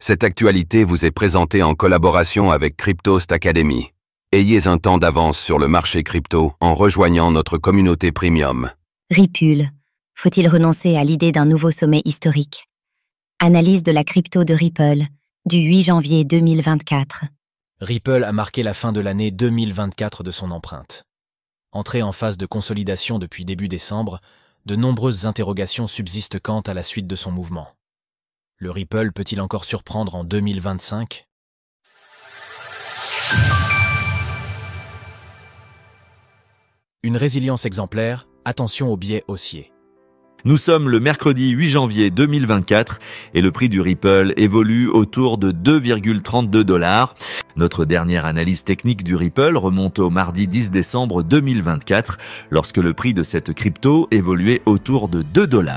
Cette actualité vous est présentée en collaboration avec Cryptost Academy. Ayez un temps d'avance sur le marché crypto en rejoignant notre communauté premium. Ripple. Faut-il renoncer à l'idée d'un nouveau sommet historique? Analyse de la crypto de Ripple, du 8 janvier 2024. Ripple a marqué la fin de l'année 2024 de son empreinte. Entré en phase de consolidation depuis début décembre, de nombreuses interrogations subsistent quant à la suite de son mouvement. Le Ripple peut-il encore surprendre en 2025? Une résilience exemplaire, attention aux biais haussiers. Nous sommes le mercredi 8 janvier 2024 et le prix du Ripple évolue autour de 2,32 $. Notre dernière analyse technique du Ripple remonte au mardi 10 décembre 2024 lorsque le prix de cette crypto évoluait autour de 2 $.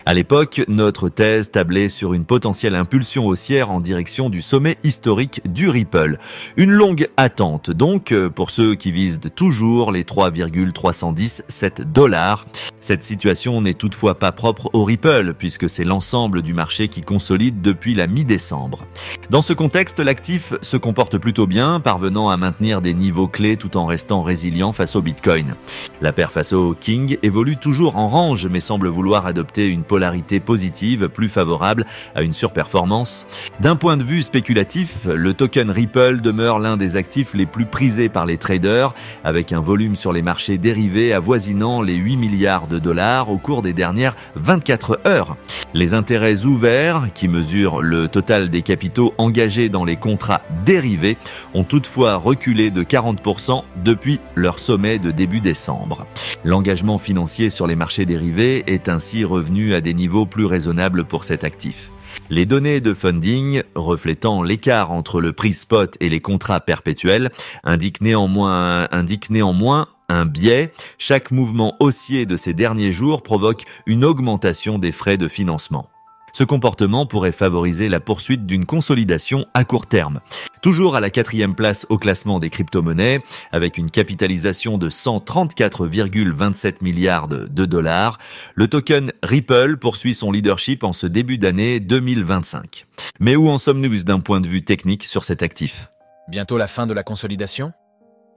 À l'époque, notre thèse tablait sur une potentielle impulsion haussière en direction du sommet historique du Ripple. Une longue attente donc pour ceux qui visent toujours les 3,317 $. Cette situation n'est toutefois pas propre au Ripple puisque c'est l'ensemble du marché qui consolide depuis la mi-décembre. Dans ce contexte, l'actif se comporte plutôt bien, parvenant à maintenir des niveaux clés tout en restant résilient face au Bitcoin. La paire face au King évolue toujours en range mais semble vouloir adopter une polarité positive plus favorable à une surperformance. D'un point de vue spéculatif, le token Ripple demeure l'un des actifs les plus prisés par les traders, avec un volume sur les marchés dérivés avoisinant les 8 milliards de dollars au cours des dernières 24 heures. Les intérêts ouverts, qui mesurent le total des capitaux engagés dans les contrats dérivés, ont toutefois reculé de 40% depuis leur sommet de début décembre. L'engagement financier sur les marchés dérivés est ainsi revenu à des niveaux plus raisonnables pour cet actif. Les données de funding, reflétant l'écart entre le prix spot et les contrats perpétuels, indiquent néanmoins un biais. Chaque mouvement haussier de ces derniers jours provoque une augmentation des frais de financement. Ce comportement pourrait favoriser la poursuite d'une consolidation à court terme. Toujours à la 4e place au classement des crypto-monnaies, avec une capitalisation de 134,27 milliards de dollars, le token Ripple poursuit son leadership en ce début d'année 2025. Mais où en sommes-nous d'un point de vue technique sur cet actif? Bientôt la fin de la consolidation?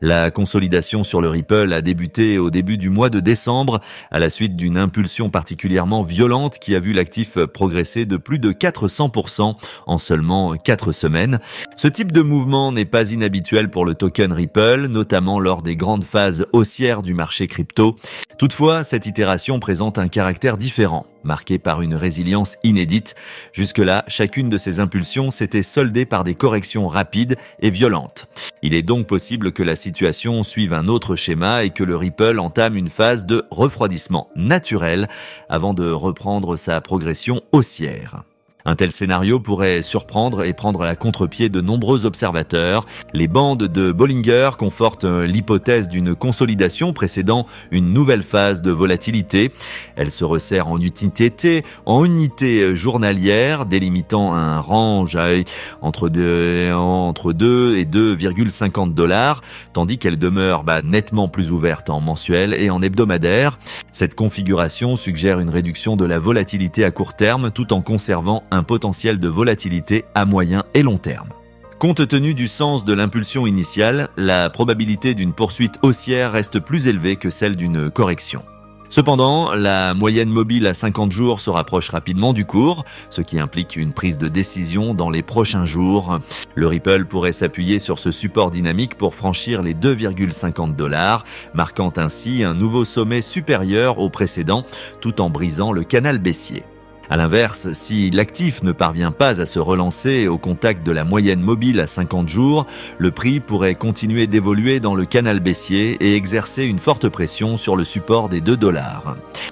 La consolidation sur le Ripple a débuté au début du mois de décembre à la suite d'une impulsion particulièrement violente qui a vu l'actif progresser de plus de 400% en seulement 4 semaines. Ce type de mouvement n'est pas inhabituel pour le token Ripple, notamment lors des grandes phases haussières du marché crypto. Toutefois, cette itération présente un caractère différent, marqué par une résilience inédite. Jusque-là, chacune de ces impulsions s'était soldée par des corrections rapides et violentes. Il est donc possible que la situation suive un autre schéma et que le Ripple entame une phase de refroidissement naturel avant de reprendre sa progression haussière. Un tel scénario pourrait surprendre et prendre à contre-pied de nombreux observateurs. Les bandes de Bollinger confortent l'hypothèse d'une consolidation précédant une nouvelle phase de volatilité. Elle se resserre en unité journalière, délimitant un range entre 2 et 2,50 $, tandis qu'elle demeure nettement plus ouverte en mensuel et en hebdomadaire. Cette configuration suggère une réduction de la volatilité à court terme tout en conservant un potentiel de volatilité à moyen et long terme. Compte tenu du sens de l'impulsion initiale, la probabilité d'une poursuite haussière reste plus élevée que celle d'une correction. Cependant, la moyenne mobile à 50 jours se rapproche rapidement du cours, ce qui implique une prise de décision dans les prochains jours. Le Ripple pourrait s'appuyer sur ce support dynamique pour franchir les 2,50 $, marquant ainsi un nouveau sommet supérieur au précédent, tout en brisant le canal baissier. À l'inverse, si l'actif ne parvient pas à se relancer au contact de la moyenne mobile à 50 jours, le prix pourrait continuer d'évoluer dans le canal baissier et exercer une forte pression sur le support des 2 $.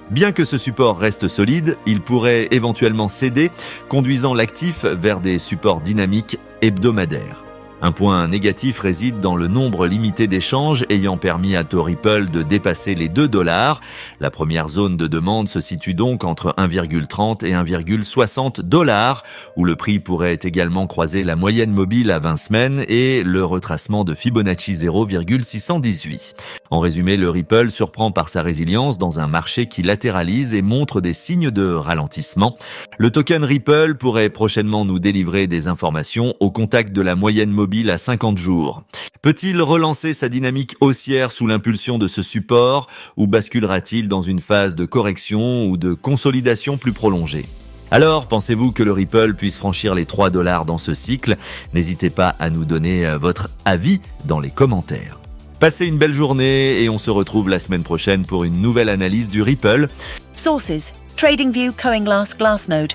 Bien que ce support reste solide, il pourrait éventuellement céder, conduisant l'actif vers des supports dynamiques hebdomadaires. Un point négatif réside dans le nombre limité d'échanges ayant permis à Ripple de dépasser les 2 $. La première zone de demande se situe donc entre 1,30 et 1,60 $, où le prix pourrait également croiser la moyenne mobile à 20 semaines et le retracement de Fibonacci 0,618. En résumé, le Ripple surprend par sa résilience dans un marché qui latéralise et montre des signes de ralentissement. Le token Ripple pourrait prochainement nous délivrer des informations au contact de la moyenne mobile à 50 jours. Peut-il relancer sa dynamique haussière sous l'impulsion de ce support ou basculera-t-il dans une phase de correction ou de consolidation plus prolongée ? Alors, pensez-vous que le Ripple puisse franchir les $3 dans ce cycle ? N'hésitez pas à nous donner votre avis dans les commentaires. Passez une belle journée et on se retrouve la semaine prochaine pour une nouvelle analyse du Ripple. Sources: TradingView, CoinGlass, Glassnode.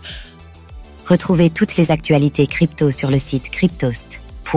Retrouvez toutes les actualités crypto sur le site cryptost.fr.